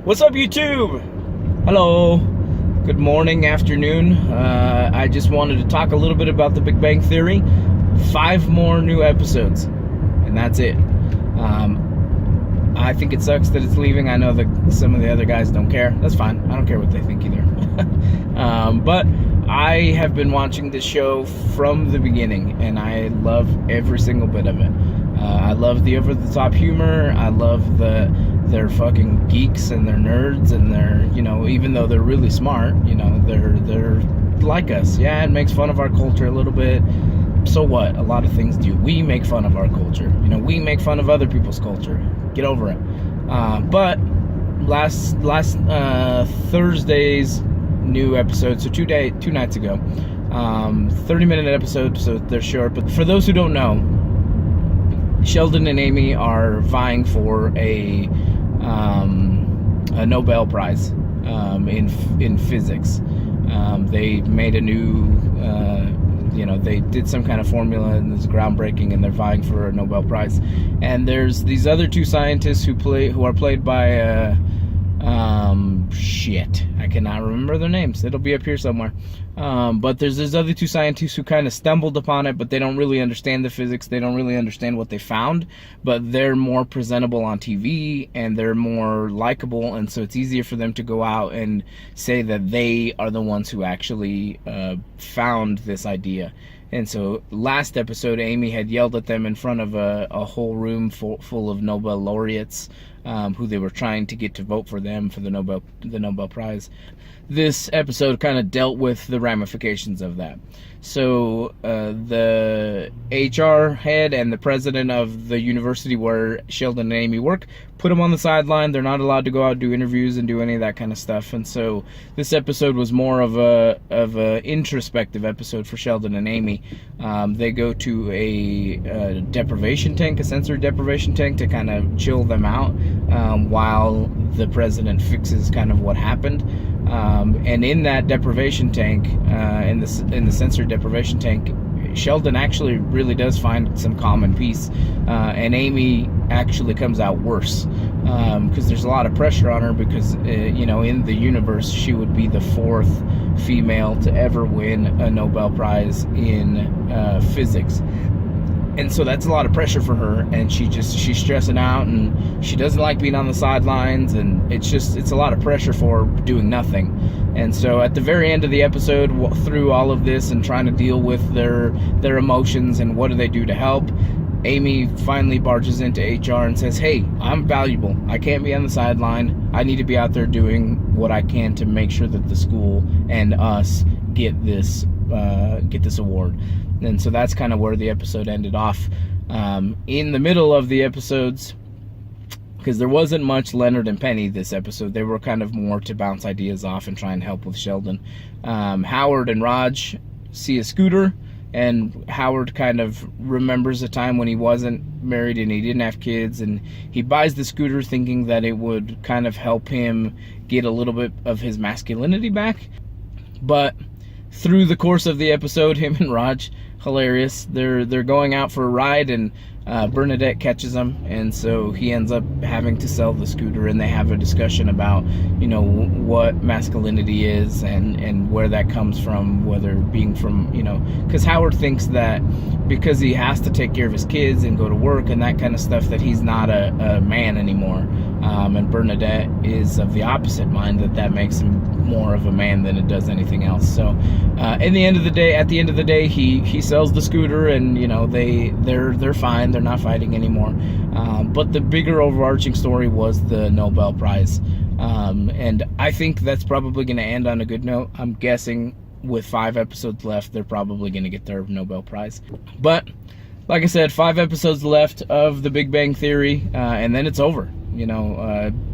What's up, YouTube? Hello. Good morning, afternoon. I just wanted to talk a little bit about the Big Bang Theory. 5 more new episodes, and that's it. I think it sucks that it's leaving. I know that some of the other guys don't care. That's fine. I don't care what they think either. But I have been watching this show from the beginning, and I love every single bit of it. I love the over-the-top humor. I love they're fucking geeks and they're nerds and they're, even though they're really smart, they're like us. Yeah, it makes fun of our culture a little bit. So what? A lot of things do. We make fun of our culture. We make fun of other people's culture. Get over it. But last Thursday's new episode, so two nights ago, 30-minute episode, so they're short. But for those who don't know, Sheldon and Amy are vying for a Nobel Prize in physics. They made a new, they did some kind of formula and it's groundbreaking, and they're vying for a Nobel Prize. And there's these other 2 scientists who are played by I cannot remember their names. It'll be up here somewhere. But there's other 2 scientists who kind of stumbled upon it, but they don't really understand the physics. They don't really understand what they found, but they're more presentable on TV and they're more likable, and so it's easier for them to go out and say that they are the ones who actually found this idea. And so last episode, Amy had yelled at them in front of a whole room full of Nobel laureates who they were trying to get to vote for them for the Nobel Prize. This episode kind of dealt with the ramifications of that. So the HR head and the president of the university where Sheldon and Amy work put them on the sideline. They're not allowed to go out and do interviews and do any of that kind of stuff. And so this episode was more of a introspective episode for Sheldon and Amy. They go to a deprivation tank, a sensory deprivation tank, to kind of chill them out while the president fixes kind of what happened. And in that deprivation tank, in the sensory deprivation tank, Sheldon actually really does find some calm and peace, and Amy actually comes out worse because there's a lot of pressure on her because in the universe she would be the 4th female to ever win a Nobel Prize in physics. And so that's a lot of pressure for her, and she's stressing out, and she doesn't like being on the sidelines, and it's a lot of pressure for her doing nothing. And so at the very end of the episode, through all of this and trying to deal with their emotions and what do they do to help, Amy finally barges into HR and says, hey, I'm valuable. I can't be on the sideline. I need to be out there doing what I can to make sure that the school and us get this award. And so that's kind of where the episode ended off. In the middle of the episodes, because there wasn't much Leonard and Penny this episode, they were kind of more to bounce ideas off and try and help with Sheldon. Howard and Raj see a scooter, and Howard kind of remembers a time when he wasn't married and he didn't have kids, and he buys the scooter thinking that it would kind of help him get a little bit of his masculinity back. But through the course of the episode, him and Raj, hilarious, they're going out for a ride, and Bernadette catches him, and so he ends up having to sell the scooter, and they have a discussion about what masculinity is and where that comes from, whether being from because Howard thinks that because he has to take care of his kids and go to work and that kind of stuff, that he's not a man anymore, and Bernadette is of the opposite mind, that makes him more of a man than it does anything else. So at the end of the day, he sells the scooter, and they're fine. They're not fighting anymore. But the bigger overarching story was the Nobel Prize, and I think that's probably going to end on a good note. I'm guessing with 5 episodes left, they're probably going to get their Nobel Prize. But like I said, 5 episodes left of the Big Bang Theory, and then it's over.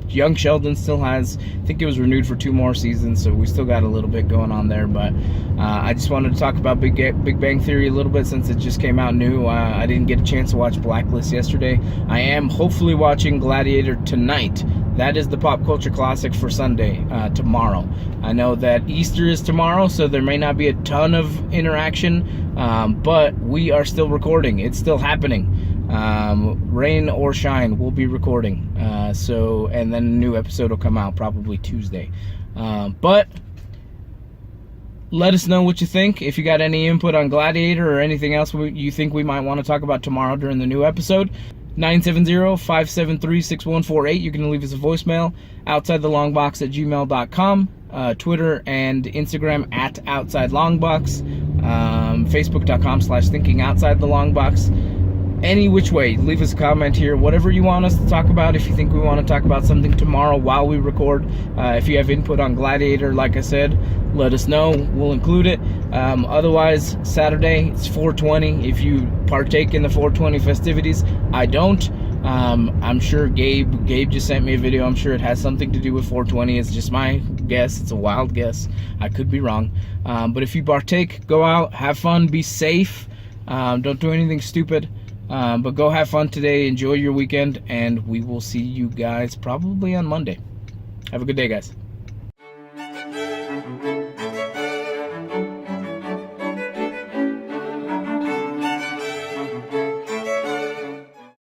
Young Sheldon still has, I think it was renewed for 2 more seasons, so we still got a little bit going on there. But I just wanted to talk about Big Bang Theory a little bit since it just came out new. I didn't get a chance to watch Blacklist yesterday. I am hopefully watching Gladiator tonight. that is the pop culture classic for Sunday, tomorrow. I know that Easter is tomorrow, so there may not be a ton of interaction, but we are still recording. It's still happening. Rain or shine, we'll be recording. And then a new episode will come out probably Tuesday. But let us know what you think. If you got any input on Gladiator or anything else you think we might want to talk about tomorrow during the new episode, 970-573-6148. You can leave us a voicemail. OutsideTheLongbox@gmail.com. Twitter and Instagram @OutsideLongbox. Facebook.com/ThinkingOutsideTheLongbox. Any which way, leave us a comment here. Whatever you want us to talk about. If you think we want to talk about something tomorrow while we record, if you have input on Gladiator, like I said, let us know. We'll include it. Otherwise, Saturday, it's 420. If you partake in the 420 festivities, I don't. I'm sure Gabe just sent me a video. I'm sure it has something to do with 420. It's just my guess. It's a wild guess. I could be wrong. But if you partake, go out, have fun, be safe. Don't do anything stupid. But go have fun today. Enjoy your weekend, and we will see you guys probably on Monday. Have a good day, guys.